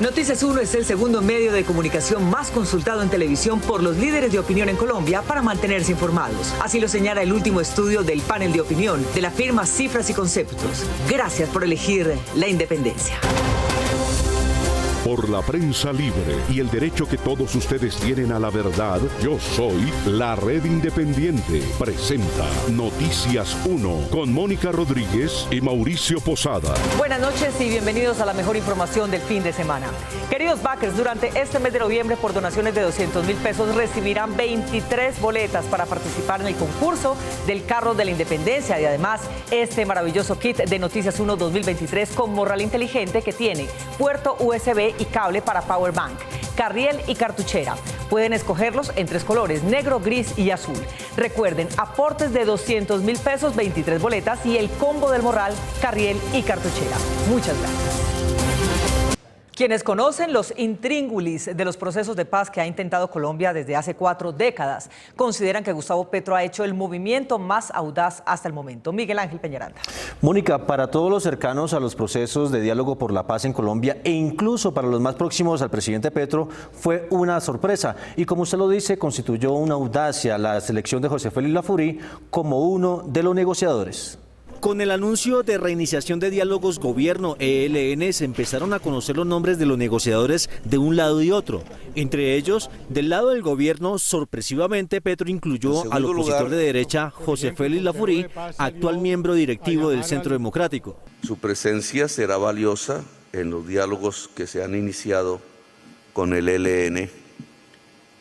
Noticias 1 es el segundo medio de comunicación más consultado en televisión por los líderes de opinión en Colombia para mantenerse informados. Así lo señala el último estudio del panel de opinión de la firma Cifras y Conceptos. Gracias por elegir la independencia. Por la prensa libre y el derecho que todos ustedes tienen a la verdad, yo soy la Red Independiente. Presenta Noticias 1 con Mónica Rodríguez y Mauricio Posada. Buenas noches y bienvenidos a la mejor información del fin de semana. Queridos backers, durante este mes de noviembre, por donaciones de 200.000 pesos, recibirán 23 boletas para participar en el concurso del Carro de la Independencia y además este maravilloso kit de Noticias 1 2023 con morral inteligente que tiene puerto USB y cable para power bank, carriel y cartuchera. Pueden escogerlos en 3 colores, negro, gris y azul. Recuerden, aportes de 200.000 pesos, 23 boletas y el combo del morral, carriel y cartuchera. Muchas gracias. Quienes conocen los intríngulis de los procesos de paz que ha intentado Colombia desde hace 4 décadas, consideran que Gustavo Petro ha hecho el movimiento más audaz hasta el momento. Miguel Ángel Peñaranda. Mónica, para todos los cercanos a los procesos de diálogo por la paz en Colombia e incluso para los más próximos al presidente Petro, fue una sorpresa. Y como usted lo dice, constituyó una audacia la selección de José Félix Laforí como uno de los negociadores. Con el anuncio de reiniciación de diálogos gobierno-ELN se empezaron a conocer los nombres de los negociadores de un lado y otro. Entre ellos, del lado del gobierno, sorpresivamente Petro incluyó al opositor de derecha José Félix Laforí, actual miembro directivo del Centro Democrático. Su presencia será valiosa en los diálogos que se han iniciado con el ELN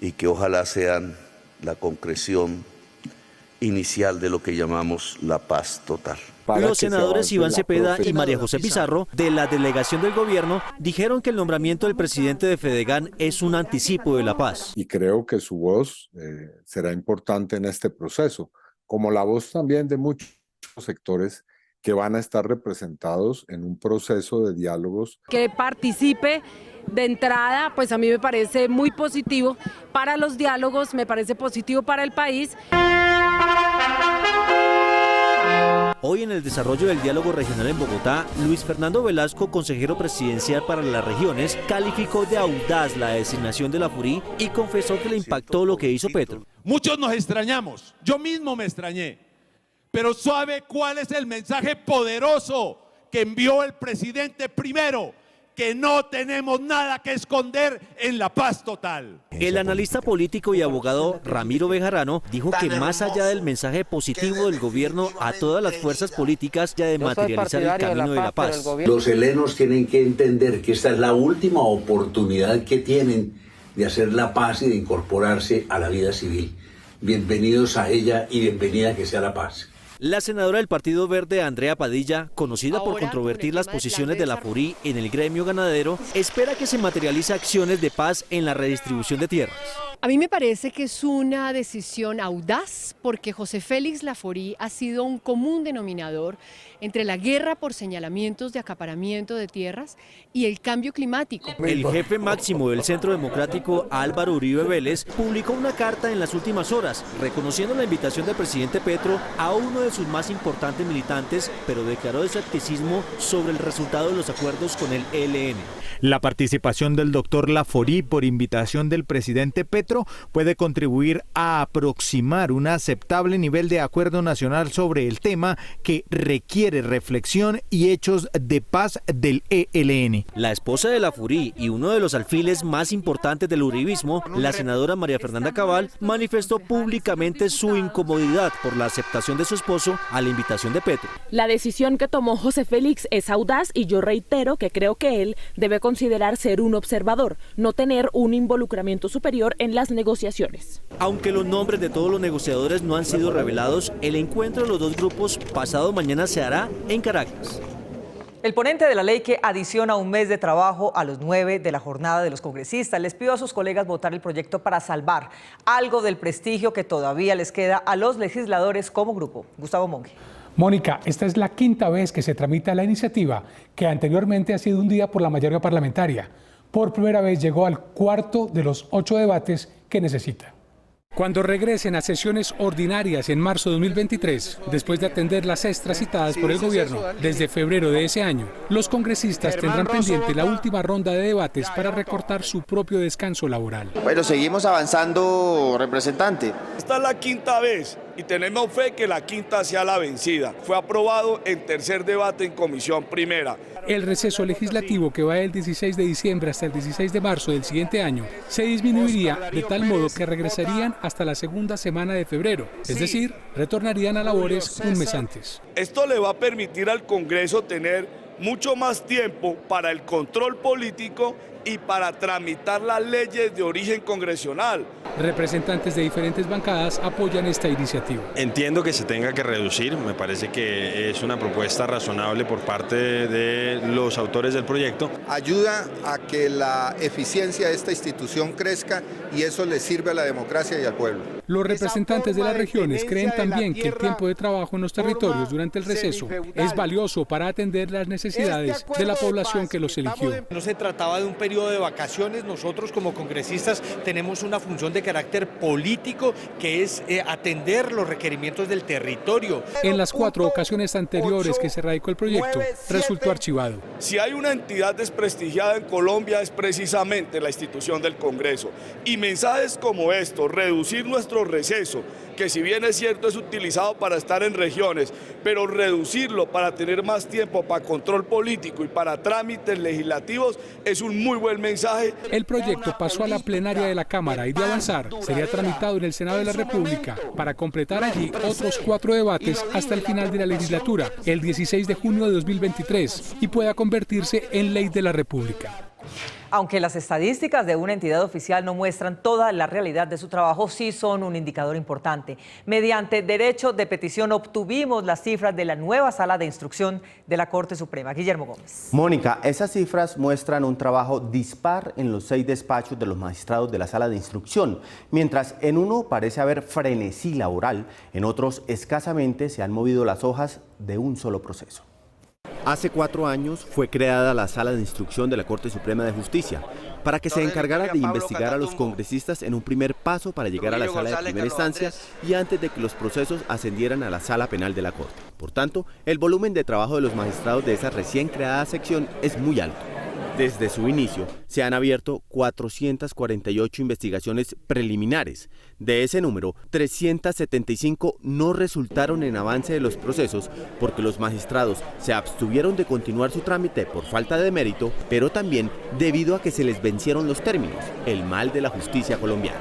y que ojalá sean la concreción inicial de lo que llamamos la paz total. Los senadores Iván Cepeda y María José Pizarro, de la delegación del gobierno, dijeron que el nombramiento del presidente de Fedegan es un anticipo de la paz. Y creo que su voz será importante en este proceso, como la voz también de muchos sectores que van a estar representados en un proceso de diálogos. Que participe de entrada, pues a mí me parece muy positivo para los diálogos, me parece positivo para el país. Hoy en el desarrollo del diálogo regional en Bogotá, Luis Fernando Velasco, consejero presidencial para las regiones, calificó de audaz la designación de Laforí y confesó que le impactó lo que hizo Petro. Muchos nos extrañamos, yo mismo me extrañé, pero ¿sabe cuál es el mensaje poderoso que envió el presidente primero? Que no tenemos nada que esconder en la paz total. El analista político y abogado Ramiro Bejarano dijo que más allá del mensaje positivo del gobierno a todas las fuerzas políticas ya de materializar el camino de la paz. Los helenos tienen que entender que esta es la última oportunidad que tienen de hacer la paz y de incorporarse a la vida civil. Bienvenidos a ella y bienvenida que sea la paz. La senadora del Partido Verde, Andrea Padilla, conocida por controvertir las posiciones de Laforí en el gremio ganadero, espera que se materialice acciones de paz en la redistribución de tierras. A mí me parece que es una decisión audaz porque José Félix Laforí ha sido un común denominador entre la guerra por señalamientos de acaparamiento de tierras y el cambio climático. El jefe máximo del Centro Democrático, Álvaro Uribe Vélez, publicó una carta en las últimas horas reconociendo la invitación del presidente Petro a uno de sus más importantes militantes, pero declaró escepticismo sobre el resultado de los acuerdos con el ELN. La participación del doctor Laforí por invitación del presidente Petro puede contribuir a aproximar un aceptable nivel de acuerdo nacional sobre el tema que requiere reflexión y hechos de paz del ELN. La esposa de Laforí y uno de los alfiles más importantes del uribismo, la senadora María Fernanda Cabal, manifestó públicamente su incomodidad por la aceptación de su esposo a la invitación de Petro. La decisión que tomó José Félix es audaz y yo reitero que creo que él debe considerar ser un observador, no tener un involucramiento superior en las negociaciones. Aunque los nombres de todos los negociadores no han sido revelados, el encuentro de los dos grupos pasado mañana se hará en Caracas. El ponente de la ley que adiciona un mes de trabajo a los 9 de la jornada de los congresistas les pidió a sus colegas votar el proyecto para salvar algo del prestigio que todavía les queda a los legisladores como grupo. Gustavo Monge. Mónica, esta es la 5ª vez que se tramita la iniciativa que anteriormente ha sido hundida por la mayoría parlamentaria. Por primera vez llegó al 4º de los 8 debates que necesita. Cuando regresen a sesiones ordinarias en marzo de 2023, después de atender las extras citadas por el gobierno desde febrero de ese año, los congresistas tendrán pendiente la última ronda de debates para recortar su propio descanso laboral. Bueno, seguimos avanzando, representante. Esta es la quinta vez y tenemos fe que la quinta sea la vencida. Fue aprobado en tercer debate en comisión primera. El receso legislativo, que va del 16 de diciembre hasta el 16 de marzo del siguiente año, se disminuiría de tal modo que regresarían hasta la segunda semana de febrero, es decir, retornarían a labores un mes antes. Esto le va a permitir al Congreso tener mucho más tiempo para el control político y para tramitar las leyes de origen congresional. Representantes de diferentes bancadas apoyan esta iniciativa. Entiendo que se tenga que reducir, me parece que es una propuesta razonable por parte de los autores del proyecto. Ayuda a que la eficiencia de esta institución crezca y eso le sirve a la democracia y al pueblo. Los representantes de las regiones creen también que el tiempo de trabajo en los territorios durante el receso es valioso para atender las necesidades de la población que los eligió. No se trataba de un periodo de vacaciones, nosotros como congresistas tenemos una función de carácter político que es atender los requerimientos del territorio. En las 4 ocasiones anteriores que se radicó el proyecto, resultó archivado. Si hay una entidad desprestigiada en Colombia es precisamente la institución del Congreso. Y mensajes como estos, reducir nuestro receso, que si bien es cierto es utilizado para estar en regiones, pero reducirlo para tener más tiempo para control político y para trámites legislativos es un muy buen mensaje. El proyecto pasó a la plenaria de la Cámara y de avanzar sería tramitado en el Senado de la República para completar allí otros 4 debates hasta el final de la legislatura, el 16 de junio de 2023, y pueda convertirse en ley de la República. Aunque las estadísticas de una entidad oficial no muestran toda la realidad de su trabajo, sí son un indicador importante. Mediante derecho de petición obtuvimos las cifras de la nueva sala de instrucción de la Corte Suprema. Guillermo Gómez. Mónica, esas cifras muestran un trabajo dispar en los 6 despachos de los magistrados de la sala de instrucción. Mientras en uno parece haber frenesí laboral, en otros escasamente se han movido las hojas de un solo proceso. Hace 4 años fue creada la Sala de Instrucción de la Corte Suprema de Justicia para que se encargara de investigar a los congresistas en un primer paso para llegar a la sala de primera instancia y antes de que los procesos ascendieran a la sala penal de la Corte. Por tanto, el volumen de trabajo de los magistrados de esa recién creada sección es muy alto. Desde su inicio, se han abierto 448 investigaciones preliminares. De ese número, 375 no resultaron en avance de los procesos porque los magistrados se abstuvieron de continuar su trámite por falta de mérito, pero también debido a que se les vencieron los términos, el mal de la justicia colombiana.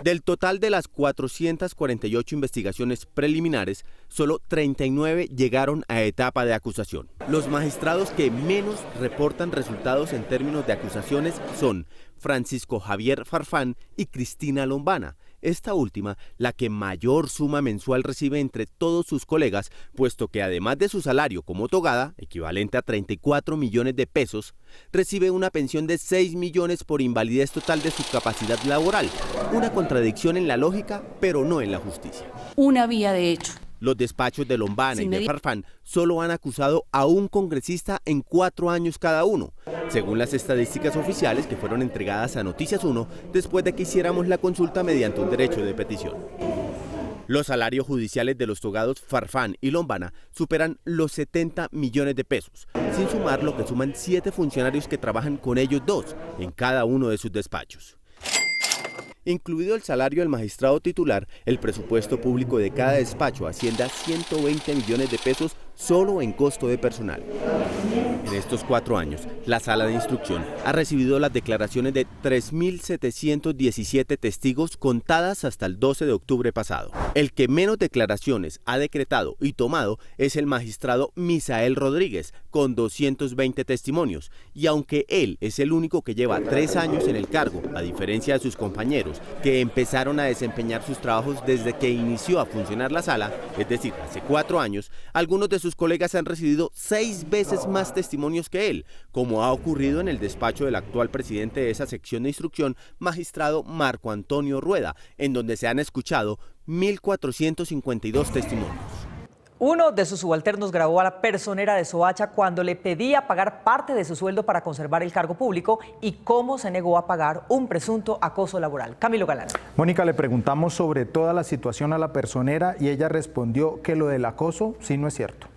Del total de las 448 investigaciones preliminares, solo 39 llegaron a etapa de acusación. Los magistrados que menos reportan resultados en términos de acusaciones son Francisco Javier Farfán y Cristina Lombana. Esta última, la que mayor suma mensual recibe entre todos sus colegas, puesto que además de su salario como togada, equivalente a 34 millones de pesos, recibe una pensión de 6 millones por invalidez total de su capacidad laboral. Una contradicción en la lógica, pero no en la justicia. Una vía de hecho. Los despachos de Lombana y de Farfán solo han acusado a un congresista en 4 años cada uno, según las estadísticas oficiales que fueron entregadas a Noticias 1 después de que hiciéramos la consulta mediante un derecho de petición. Los salarios judiciales de los togados Farfán y Lombana superan los 70 millones de pesos, sin sumar lo que suman 7 funcionarios que trabajan con ellos 2 en cada uno de sus despachos. Incluido el salario del magistrado titular, el presupuesto público de cada despacho asciende a 120 millones de pesos solo en costo de personal. En estos 4 años, la Sala de Instrucción ha recibido las declaraciones de 3.717 testigos contadas hasta el 12 de octubre pasado. El que menos declaraciones ha decretado y tomado es el magistrado Misael Rodríguez, con 220 testimonios, y aunque él es el único que lleva 3 años en el cargo, a diferencia de sus compañeros, que empezaron a desempeñar sus trabajos desde que inició a funcionar la sala, es decir, hace 4 años, algunos de sus colegas han recibido 6 veces más testimonios que él, como ha ocurrido en el despacho del actual presidente de esa sección de instrucción, magistrado Marco Antonio Rueda, en donde se han escuchado 1.452 testimonios. Uno de sus subalternos grabó a la personera de Soacha cuando le pedía pagar parte de su sueldo para conservar el cargo público y cómo se negó a pagar un presunto acoso laboral. Camilo Galán. Mónica, le preguntamos sobre toda la situación a la personera y ella respondió que lo del acoso sí no es cierto.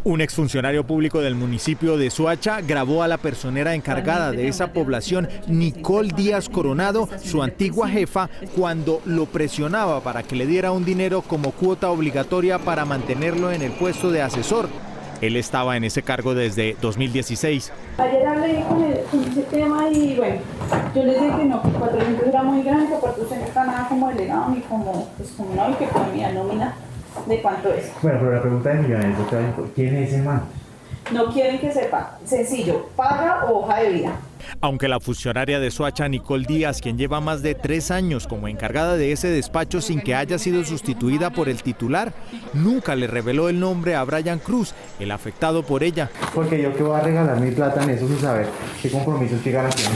Un exfuncionario público del municipio de Soacha grabó a la personera encargada de esa población, Nicole Díaz Coronado, su antigua jefa, cuando lo presionaba para que le diera un dinero como cuota obligatoria para mantenerlo en el puesto de asesor. Él estaba en ese cargo desde 2016. Ayer hablé con ese tema y bueno, yo les dije que no, que 400 era muy grande, que aparte usted no está nada como delegado ni como, pues, como no, y que con mi nómina de cuánto es. Bueno, pero la pregunta de millones, ¿quién es ese man? No quieren que sepa, sencillo, paga o hoja de vida. Aunque la funcionaria de Soacha, Nicole Díaz, quien lleva más de 3 años como encargada de ese despacho sin que haya sido sustituida por el titular, nunca le reveló el nombre a Brian Cruz, el afectado por ella. Porque yo que voy a regalar mi plata en eso sin saber qué compromisos, qué garantías,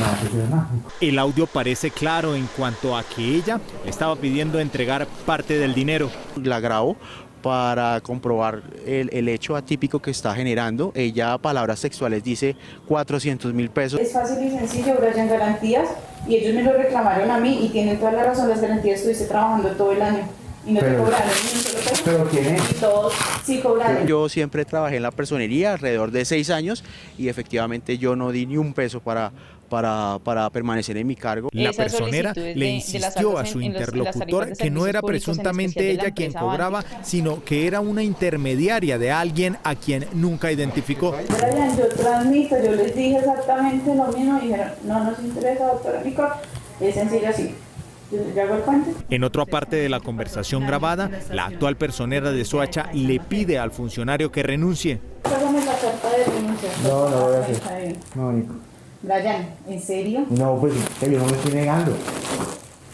nada. El audio parece claro en cuanto a que ella le estaba pidiendo entregar parte del dinero. La grabo para comprobar el hecho atípico que está generando. Ella, palabras sexuales, dice 400.000 pesos. Es fácil y sencillo, Brian, garantías, y ellos me lo reclamaron a mí y tienen toda la razón, las garantías estuviste trabajando todo el año y no te cobraron ni un solo peso. ¿Pero quién es? Y todos sí cobraron. Yo siempre trabajé en la personería alrededor de 6 años y efectivamente yo no di ni un peso para permanecer en mi cargo. La personera le insistió a su interlocutor que no era presuntamente ella quien cobraba, sino que era una intermediaria de alguien a quien nunca identificó. Brian, yo transmito, yo les dije exactamente lo mismo y dijeron, no nos interesa, doctora Nicole, es sencillo así. Yo hago el puente. En otra parte de la conversación grabada, la actual personera de Soacha le pide al funcionario que renuncie. Págame la carta de renuncia. No, no voy a hacer. No, Nico. Brian, ¿en serio? No, pues yo no me estoy negando.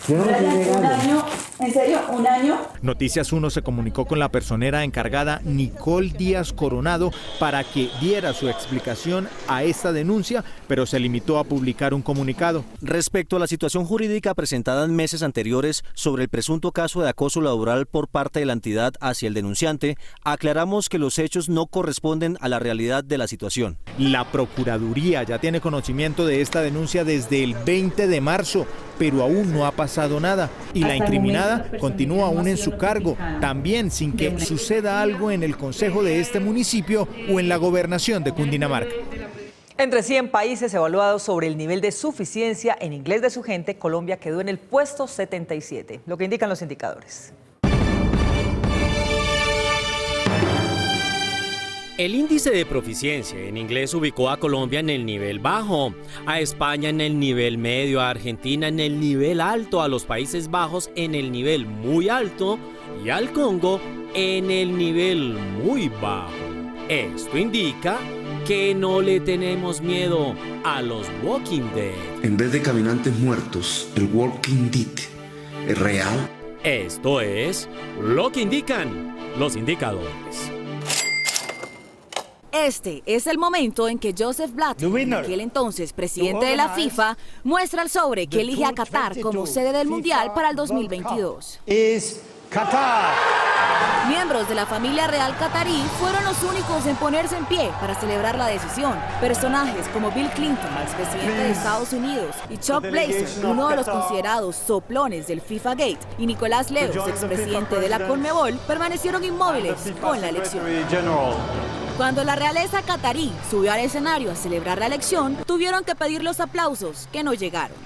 Yo no me estoy negando. ¿Un año? ¿En serio? ¿Un año? Noticias 1 se comunicó con la personera encargada Nicole Díaz Coronado para que diera su explicación a esta denuncia, pero se limitó a publicar un comunicado. Respecto a la situación jurídica presentada en meses anteriores sobre el presunto caso de acoso laboral por parte de la entidad hacia el denunciante, aclaramos que los hechos no corresponden a la realidad de la situación. La Procuraduría ya tiene conocimiento de esta denuncia desde el 20 de marzo, pero aún no ha pasado nada y la incriminada continúa aún en su cargo, también sin que suceda algo en el consejo de este municipio o en la gobernación de Cundinamarca. Entre 100 países evaluados sobre el nivel de suficiencia en inglés de su gente, Colombia quedó en el puesto 77, lo que indican los indicadores. El índice de proficiencia en inglés ubicó a Colombia en el nivel bajo, a España en el nivel medio, a Argentina en el nivel alto, a los Países Bajos en el nivel muy alto y al Congo en el nivel muy bajo. Esto indica que no le tenemos miedo a los Walking Dead. En vez de caminantes muertos, el Walking Dead es real. Esto es lo que indican los indicadores. Este es el momento en que Joseph Blatter, aquel entonces presidente de la FIFA, muestra el sobre que elige a Qatar como sede del Mundial para el 2022. Miembros de la familia real catarí fueron los únicos en ponerse en pie para celebrar la decisión. Personajes como Bill Clinton, expresidente de Estados Unidos, y Chuck Blazer, uno de los considerados soplones del FIFA Gate, y Nicolás Leos, expresidente de la Conmebol, permanecieron inmóviles con la elección. Cuando la realeza catarí subió al escenario a celebrar la elección, tuvieron que pedir los aplausos que no llegaron.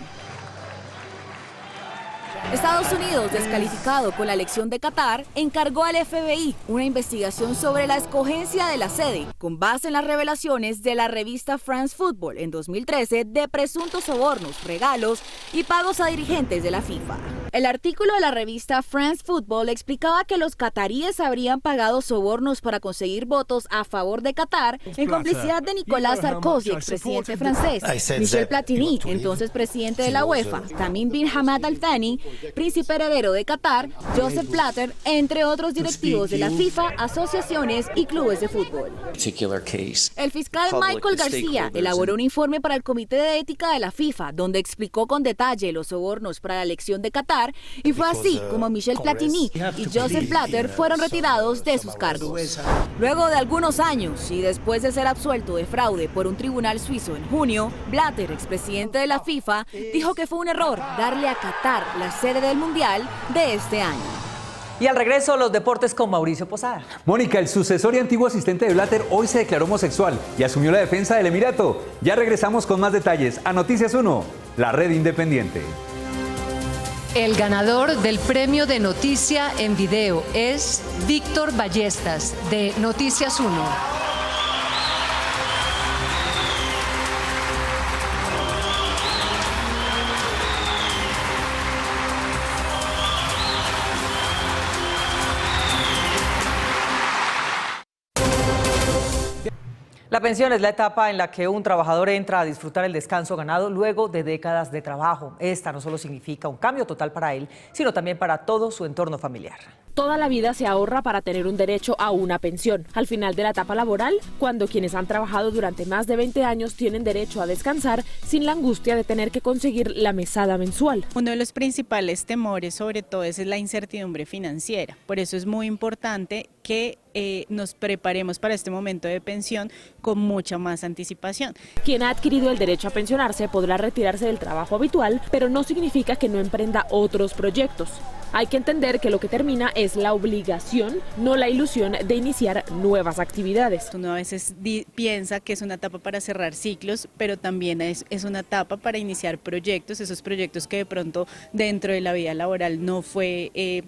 Estados Unidos, descalificado con la elección de Qatar, encargó al FBI una investigación sobre la escogencia de la sede, con base en las revelaciones de la revista France Football en 2013 de presuntos sobornos, regalos y pagos a dirigentes de la FIFA. El artículo de la revista France Football explicaba que los cataríes habrían pagado sobornos para conseguir votos a favor de Qatar en complicidad de Nicolas Sarkozy, expresidente francés, Michel Platini, entonces presidente de la UEFA, Tamim bin Hamad Al Thani, príncipe heredero de Qatar, Joseph Blatter, entre otros directivos de la FIFA, asociaciones y clubes de fútbol. El fiscal Michael García elaboró un informe para el Comité de Ética de la FIFA, donde explicó con detalle los sobornos para la elección de Qatar Qatar, y fue así como Michel Platini y Joseph Blatter fueron retirados de sus cargos. Luego de algunos años y después de ser absuelto de fraude por un tribunal suizo en junio, Blatter, expresidente de la FIFA, dijo que fue un error darle a Qatar la sede del Mundial de este año. Y al regreso, los deportes con Mauricio Posada. Mónica, el sucesor y antiguo asistente de Blatter, hoy se declaró homosexual y asumió la defensa del Emirato. Ya regresamos con más detalles a Noticias 1, la red independiente. El ganador del premio de noticia en video es Víctor Ballestas, de Noticias 1. La pensión es la etapa en la que un trabajador entra a disfrutar el descanso ganado luego de décadas de trabajo. Esta no solo significa un cambio total para él, sino también para todo su entorno familiar. Toda la vida se ahorra para tener un derecho a una pensión. Al final de la etapa laboral, cuando quienes han trabajado durante más de 20 años tienen derecho a descansar sin la angustia de tener que conseguir la mesada mensual. Uno de los principales temores, sobre todo, es la incertidumbre financiera. Por eso es muy importante que nos preparemos para este momento de pensión con mucha más anticipación. Quien ha adquirido el derecho a pensionarse podrá retirarse del trabajo habitual, pero no significa que no emprenda otros proyectos. Hay que entender que lo que termina es la obligación, no la ilusión de iniciar nuevas actividades. Uno a veces piensa que es una etapa para cerrar ciclos, pero también es una etapa para iniciar proyectos, esos proyectos que de pronto dentro de la vida laboral no fue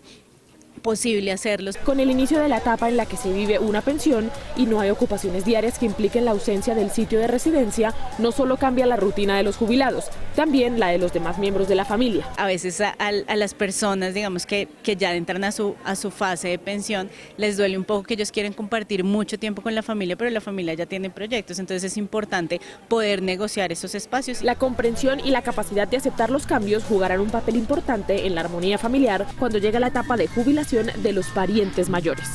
posible hacerlos. Con el inicio de la etapa en la que se vive una pensión y no hay ocupaciones diarias que impliquen la ausencia del sitio de residencia, no solo cambia la rutina de los jubilados, también la de los demás miembros de la familia. A veces a las personas, digamos, que ya entran a su fase de pensión, les duele un poco que ellos quieren compartir mucho tiempo con la familia, pero la familia ya tiene proyectos, entonces es importante poder negociar esos espacios. La comprensión y la capacidad de aceptar los cambios jugarán un papel importante en la armonía familiar cuando llega la etapa de jubilación de los parientes mayores.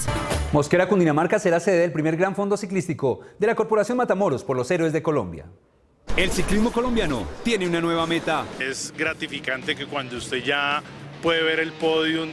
Mosquera, Cundinamarca, será sede del primer gran fondo ciclístico de la Corporación Matamoros por los héroes de Colombia. El ciclismo colombiano tiene una nueva meta. Es gratificante que cuando usted ya puede ver el podium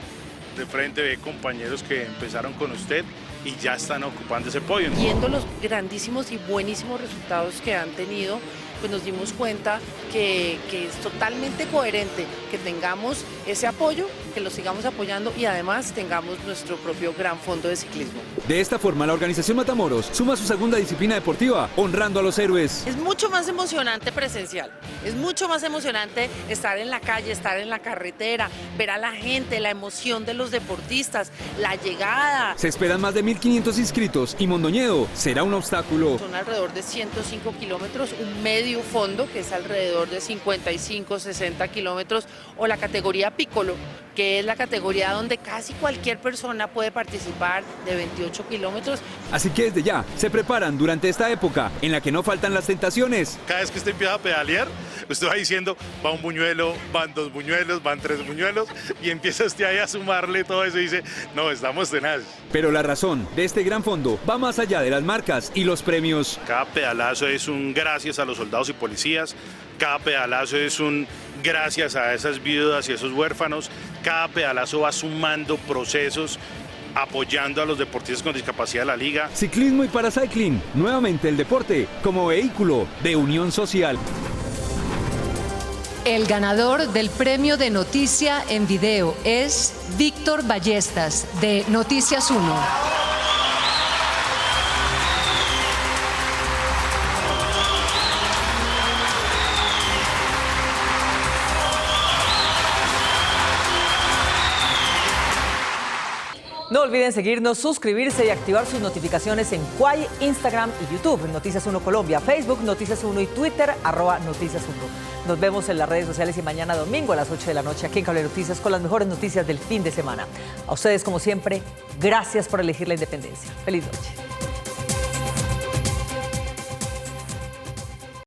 de frente, ve compañeros que empezaron con usted y ya están ocupando ese podio. Viendo los grandísimos y buenísimos resultados que han tenido, pues nos dimos cuenta que es totalmente coherente que tengamos ese apoyo, que lo sigamos apoyando y además tengamos nuestro propio gran fondo de ciclismo. De esta forma, la organización Matamoros suma su segunda disciplina deportiva, honrando a los héroes. Es mucho más emocionante presencial, es mucho más emocionante estar en la calle, estar en la carretera, ver a la gente, la emoción de los deportistas, la llegada. Se esperan más de 1.500 inscritos y Mondoñedo será un obstáculo. Son alrededor de 105 kilómetros, un medio fondo que es alrededor de 55, 60 kilómetros, o la categoría Piccolo, que es la categoría donde casi cualquier persona puede participar, de 28 kilómetros. Así que desde ya se preparan durante esta época en la que no faltan las tentaciones. Cada vez que usted empieza a pedalear, usted va diciendo, va un buñuelo, van dos buñuelos, van tres buñuelos, y empieza usted ahí a sumarle todo eso y dice, no, estamos tenaces. Pero la razón de este gran fondo va más allá de las marcas y los premios. Cada pedalazo es un gracias a los soldados y policías, cada pedalazo es un gracias a esas viudas y esos huérfanos, cada pedalazo va sumando procesos, apoyando a los deportistas con discapacidad de la liga. Ciclismo y paracycling, nuevamente el deporte como vehículo de unión social. El ganador del premio de noticia en video es Víctor Ballestas, de Noticias 1. No olviden seguirnos, suscribirse y activar sus notificaciones en Quay, Instagram y YouTube, Noticias 1 Colombia, Facebook, Noticias 1 y Twitter, @Noticias 1. Nos vemos en las redes sociales y mañana domingo a las 8 de la noche aquí en Cable Noticias con las mejores noticias del fin de semana. A ustedes, como siempre, gracias por elegir la independencia. Feliz noche.